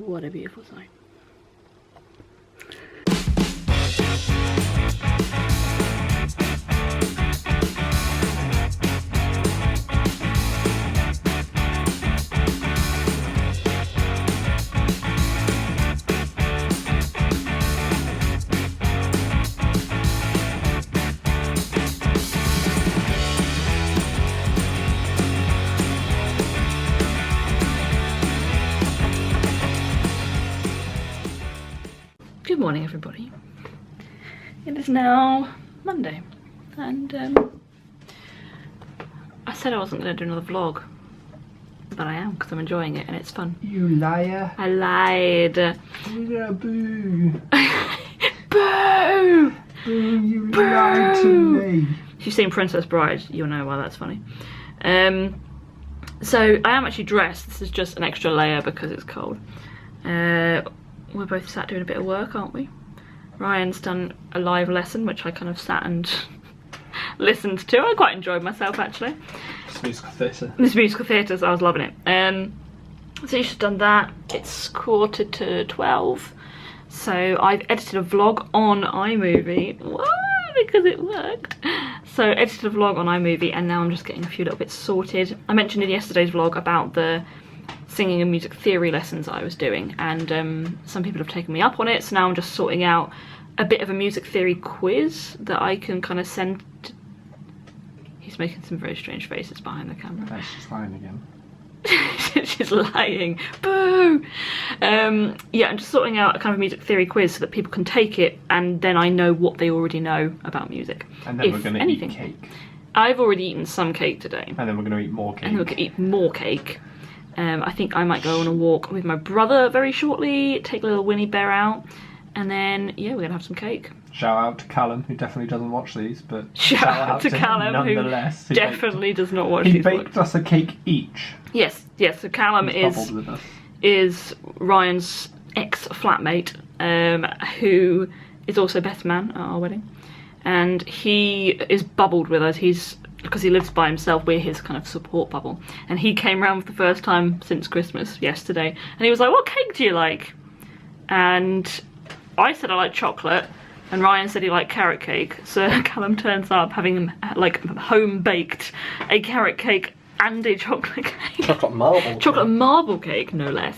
What a beautiful sign. Good morning, everybody. It is now Monday, and I said I wasn't going to do another vlog, but I am because I'm enjoying it and it's fun. You liar. I lied. Yeah, boo. Boo! Boo, you lied to me. If you've seen Princess Bride, you'll know why that's funny. So I am actually dressed. This is just an extra layer because it's cold. We're both sat doing a bit of work, aren't we? Ryan's done a live lesson, which I kind of sat and listened to. I quite enjoyed myself, actually. It's musical theatre. This musical theatre, so I was loving it. So she's done that. It's 11:45. So I've edited a vlog on iMovie. What? Because it worked. So edited a vlog on iMovie, and now I'm just getting a few little bits sorted. I mentioned in yesterday's vlog about the singing and music theory lessons I was doing, and some people have taken me up on it, so now I'm just sorting out a bit of a music theory quiz that I can kind of send to... He's making some very strange faces behind the camera. Oh, she's lying again. She's lying. Boo! Yeah, I'm just sorting out a kind of music theory quiz so that people can take it, and then I know what they already know about music. And then we're going to eat cake. I've already eaten some cake today. And then we're going to eat more cake. And we're going to eat more cake. I think I might go on a walk with my brother very shortly, take a little Winnie Bear out, and then, yeah, we're going to have some cake. Shout out to Callum, who definitely doesn't watch these, but shout out to Callum, nonetheless, who definitely does not watch these. He baked us a cake each. Yes, so Callum is Ryan's ex-flatmate, who is also best man at our wedding. And he is bubbled with us. Because he lives by himself, we're his kind of support bubble. And he came round for the first time since Christmas yesterday, and he was like, what cake do you like? And I said I like chocolate, and Ryan said he liked carrot cake. So Callum turns up having like home baked a carrot cake and a chocolate cake. Chocolate marble. Chocolate marble cake, no less.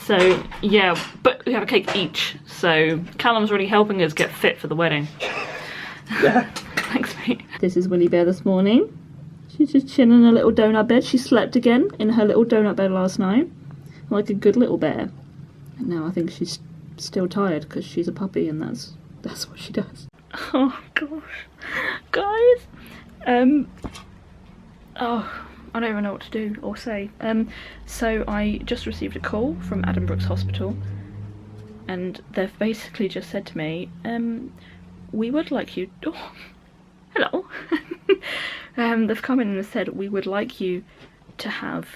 So yeah, but we have a cake each. So Callum's really helping us get fit for the wedding. Yeah. Thanks, mate. This is Winnie Bear this morning. She's just chilling in a little donut bed. She slept again in her little donut bed last night, like a good little bear. And now I think she's still tired because she's a puppy, and that's what she does. Oh gosh, guys. Oh, I don't even know what to do or say. So I just received a call from Adam Brooks Hospital, and they've basically just said to me, we would like you... Oh, hello. They've come in and said, we would like you to have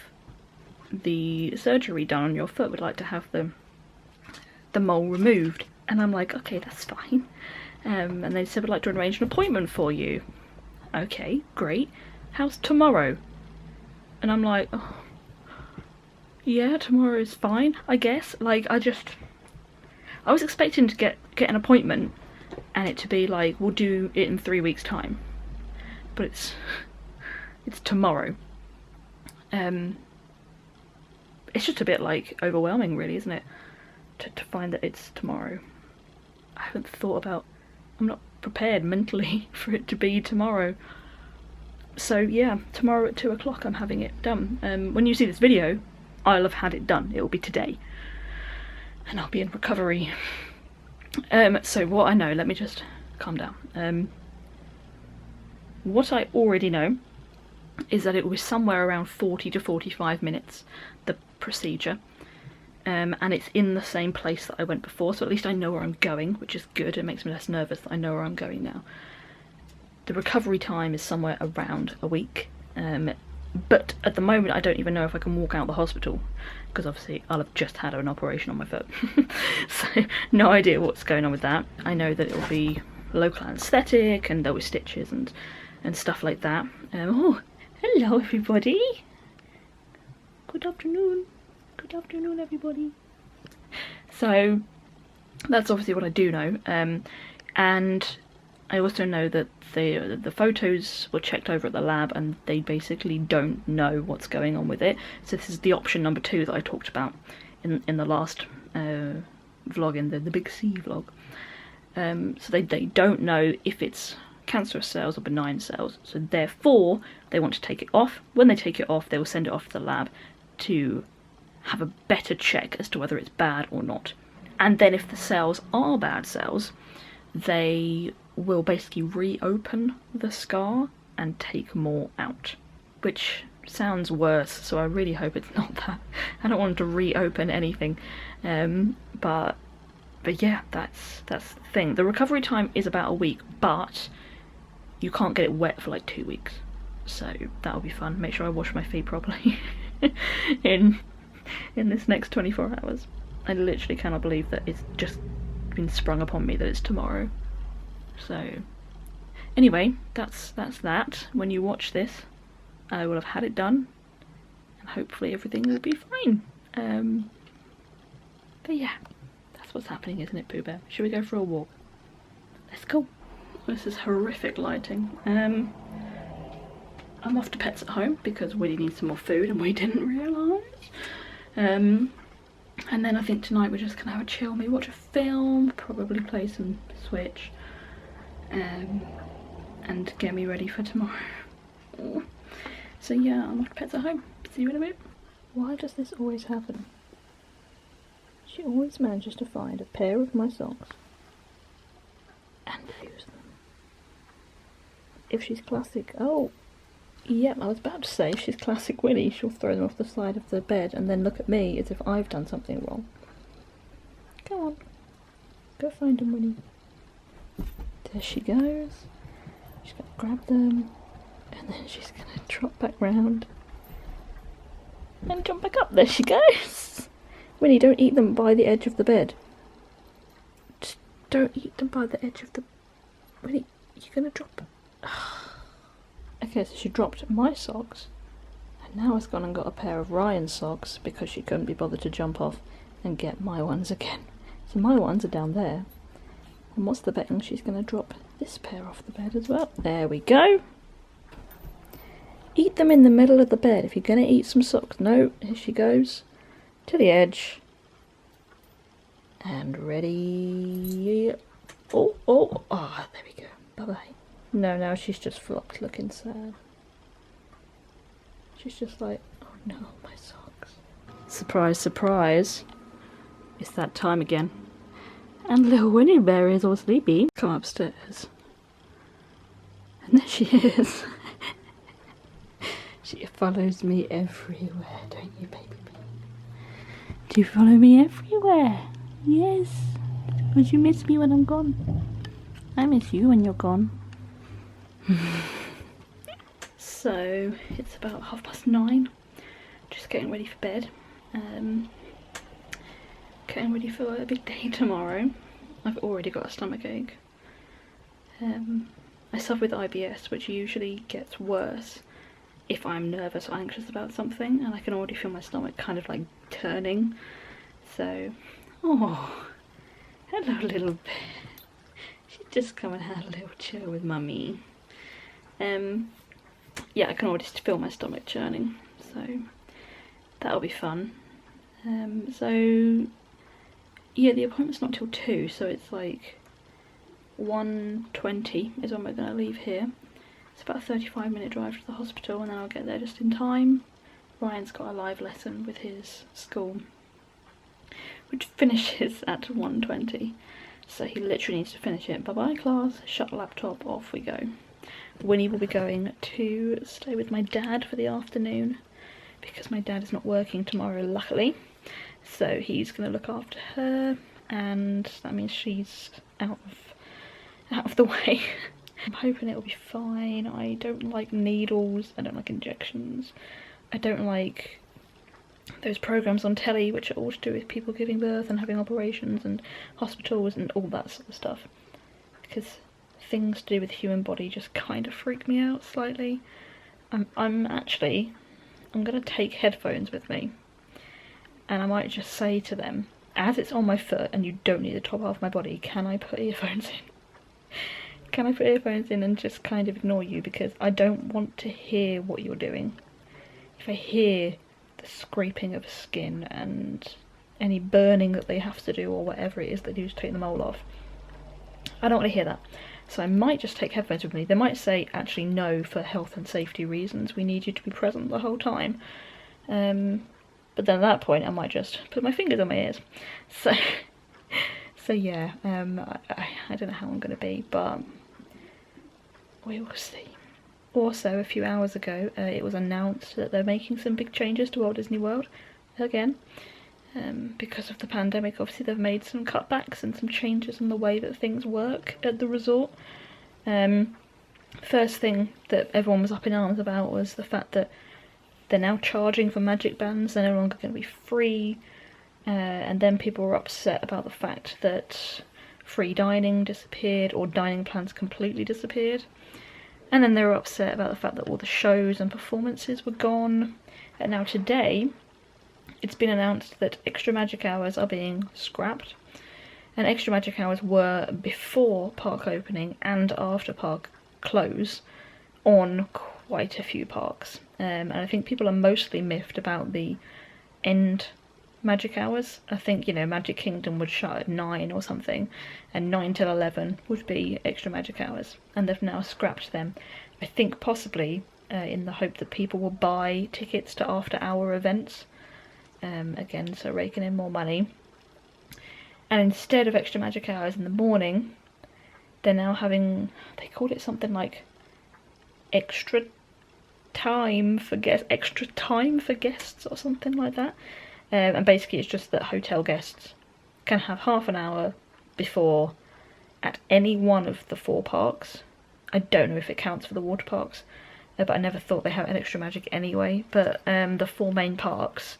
the surgery done on your foot. We'd like to have the mole removed. And I'm like, okay, that's fine. And they said, we'd like to arrange an appointment for you. Okay, great. How's tomorrow? And I'm like, oh, yeah, tomorrow is fine, I guess. Like, I was expecting to get an appointment and it to be like, we'll do it in 3 weeks' time, but it's tomorrow. It's just a bit like overwhelming, really, isn't it, to find that it's tomorrow. I haven't thought about, I'm not prepared mentally for it to be tomorrow. So yeah, tomorrow at 2 o'clock I'm having it done. When you see this video, I'll have had it done. It will be today, and I'll be in recovery. So what I know, let me just calm down. What I already know is that it was somewhere around 40 to 45 minutes, the procedure. And it's in the same place that I went before, so at least I know where I'm going, which is good. It makes me less nervous that I know where I'm going now. The recovery time is somewhere around a week. But at the moment I don't even know if I can walk out of the hospital, because obviously I'll have just had an operation on my foot. So no idea what's going on with that. I know that it will be local anaesthetic and there'll be stitches and stuff like that. Oh, hello everybody. Good afternoon. Good afternoon everybody. So that's obviously what I do know. And I also know that the photos were checked over at the lab and they basically don't know what's going on with it. So this is the option number 2 that I talked about in the last vlog, in the Big C vlog. So they don't know if it's cancerous cells or benign cells, so therefore they want to take it off. When they take it off, they will send it off to the lab to have a better check as to whether it's bad or not. And then if the cells are bad cells, they will basically reopen the scar and take more out, which sounds worse, so I really hope it's not that. I don't want to reopen anything, but yeah, that's the thing. The recovery time is about a week, but you can't get it wet for like 2 weeks, so that'll be fun. Make sure I wash my feet properly in this next 24 hours. I literally cannot believe that it's just been sprung upon me that it's tomorrow. So anyway, that's that. When you watch this, I will have had it done, and hopefully everything will be fine. But yeah, that's what's happening, isn't it, Pooh Bear? Should we go for a walk? Let's go. This is horrific lighting. I'm off to Pets at Home because Willie needs some more food and we didn't realise. And then I think tonight we're just gonna have a chill, maybe watch a film, probably play some Switch, and get me ready for tomorrow. So yeah, I'm off to Pets at Home. See you in a bit. Why does this always happen? She always manages to find a pair of my socks and lose them. If she's classic, oh, yep, I was about to say, if she's classic Winnie, she'll throw them off the side of the bed and then look at me as if I've done something wrong. Go on, go find them, Winnie. There she goes. She's gonna grab them, and then she's gonna trot back round and jump back up. There she goes. Winnie, don't eat them by the edge of the bed. Just don't eat them by the edge of the... Winnie, you're gonna drop... Okay, so she dropped my socks, and now has gone and got a pair of Ryan's socks because she couldn't be bothered to jump off and get my ones again. So my ones are down there. And what's the betting she's gonna drop this pair off the bed as well? There we go. Eat them in the middle of the bed if you're gonna eat some socks. No, here she goes. To the edge. And ready. Oh, there we go. Bye-bye. No, now she's just flopped looking sad. She's just like, oh no, my socks. Surprise, surprise. It's that time again. And little Winnie Bear is all sleepy. Come upstairs. And there she is. She follows me everywhere, don't you, baby? Do you follow me everywhere? Yes. Would you miss me when I'm gone? I miss you when you're gone. So it's about 9:30. Just getting ready for bed. Getting ready for a big day tomorrow. I've already got a stomach ache. I suffer with IBS, which usually gets worse if I'm nervous or anxious about something, and I can already feel my stomach kind of like turning. So, oh, hello little bear. She's just come and had a little chill with mummy. Yeah, I can already feel my stomach churning, so that'll be fun. So yeah, the appointment's not till 2, so it's like 1:20 is when we're going to leave here. It's about a 35-minute drive to the hospital, and then I'll get there just in time. Ryan's got a live lesson with his school, which finishes at 1:20, so he literally needs to finish it. Bye-bye class, shut laptop, off we go. Winnie will be going to stay with my dad for the afternoon, because my dad is not working tomorrow, luckily. So he's going to look after her, and that means she's out of the way. I'm hoping it'll be fine. I don't like needles, I don't like injections, I don't like those programs on telly which are all to do with people giving birth and having operations and hospitals and all that sort of stuff, because things to do with the human body just kind of freak me out slightly. I'm going to take headphones with me, and I might just say to them, as it's on my foot and you don't need the top half of my body, can I put earphones in? Can I put earphones in and just kind of ignore you, because I don't want to hear what you're doing. If I hear the scraping of skin and any burning that they have to do or whatever it is they do to take the mole off, I don't want to hear that. So I might just take headphones with me. They might say, actually no, for health and safety reasons, we need you to be present the whole time. But then at that point I might just put my fingers on my ears. So yeah, I don't know how I'm going to be, but we will see. Also, a few hours ago, it was announced that they're making some big changes to Walt Disney World again. Because of the pandemic, obviously they've made some cutbacks and some changes in the way that things work at the resort. First thing that everyone was up in arms about was the fact that they're now charging for magic bands, they're no longer going to be free, and then people were upset about the fact that free dining disappeared, or dining plans completely disappeared. And then they were upset about the fact that all the shows and performances were gone. And now today, it's been announced that extra magic hours are being scrapped. And extra magic hours were before park opening and after park close on quite a few parks. And I think people are mostly miffed about the end magic hours. I think, you know, Magic Kingdom would shut at 9 or something, and 9 till 11 would be extra magic hours, and they've now scrapped them. I think possibly in the hope that people will buy tickets to after hour events, again, so raking in more money. And instead of extra magic hours in the morning, they're now having, they called it something like extra time for guests or something like that. And basically it's just that hotel guests can have half an hour before at any one of the 4 parks. I don't know if it counts for the water parks, but I never thought they had an extra magic anyway. But the 4 main parks,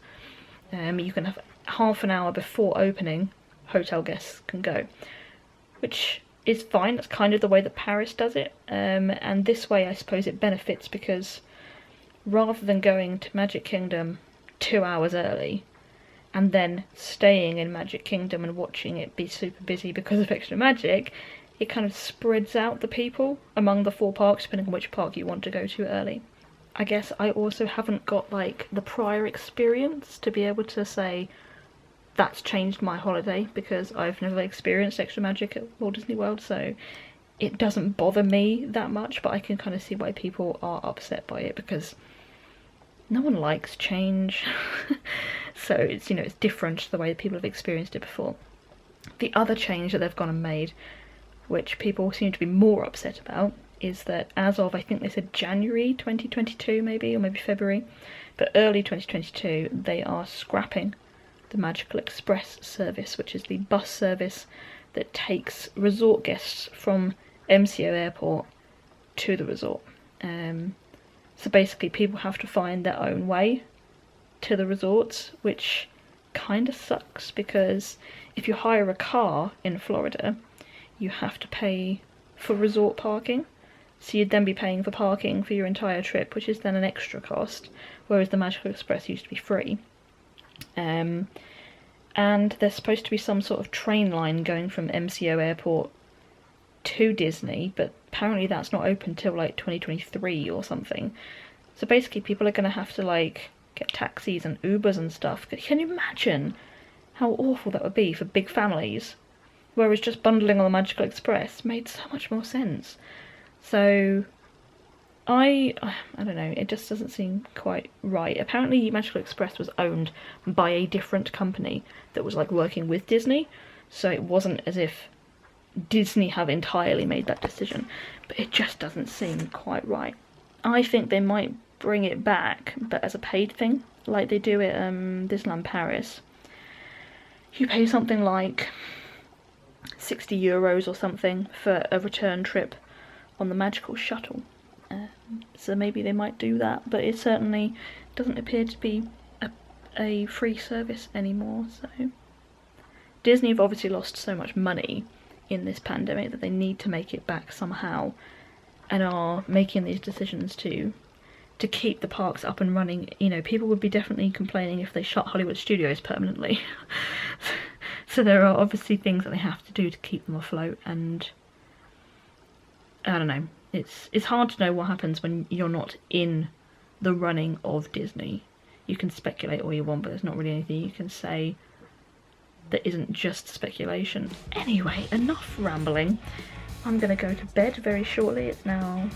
you can have half an hour before opening, hotel guests can go, which is fine. That's kind of the way that Paris does it, and this way I suppose it benefits, because rather than going to Magic Kingdom 2 hours early and then staying in Magic Kingdom and watching it be super busy because of extra magic, it kind of spreads out the people among the 4 parks, depending on which park you want to go to early. I guess I also haven't got like the prior experience to be able to say that's changed my holiday, because I've never experienced extra magic at Walt Disney World, so it doesn't bother me that much, but I can kind of see why people are upset by it, because no one likes change. So it's, you know, it's different to the way that people have experienced it before. The other change that they've gone and made, which people seem to be more upset about, is that as of, I think they said January 2022 maybe, or maybe February, but early 2022, they are scrapping the Magical Express service, which is the bus service that takes resort guests from MCO Airport to the resort. So basically people have to find their own way to the resorts, which kind of sucks, because if you hire a car in Florida, you have to pay for resort parking. So you'd then be paying for parking for your entire trip, which is then an extra cost, whereas the Magical Express used to be free. And there's supposed to be some sort of train line going from MCO Airport to Disney, but apparently that's not open till like 2023 or something. So basically people are going to have to like get taxis and Ubers and stuff. Can you imagine how awful that would be for big families? Whereas just bundling on the Magical Express made so much more sense. So I don't know, it just doesn't seem quite right. Apparently Magical Express was owned by a different company that was like working with Disney, so it wasn't as if Disney have entirely made that decision, but it just doesn't seem quite right. I think they might bring it back, but as a paid thing, like they do at Disneyland Paris. You pay something like €60 or something for a return trip on the Magical Shuttle. So maybe they might do that, but it certainly doesn't appear to be a free service anymore. So Disney have obviously lost so much money in this pandemic that they need to make it back somehow, and are making these decisions to keep the parks up and running. You know, people would be definitely complaining if they shut Hollywood Studios permanently. So there are obviously things that they have to do to keep them afloat, and I don't know. It's hard to know what happens when you're not in the running of Disney. You can speculate all you want, but there's not really anything you can say that isn't just speculation. Anyway, enough rambling. I'm gonna go to bed very shortly. It's now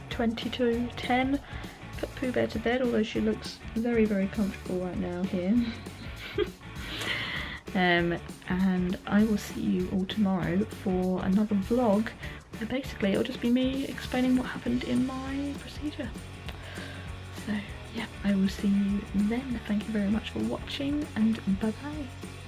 22:10. Put Pooh Bear to bed, although she looks very, very comfortable right now here. And I will see you all tomorrow for another vlog where basically it'll just be me explaining what happened in my procedure. So yeah, I will see you then. Thank you very much for watching, and bye bye.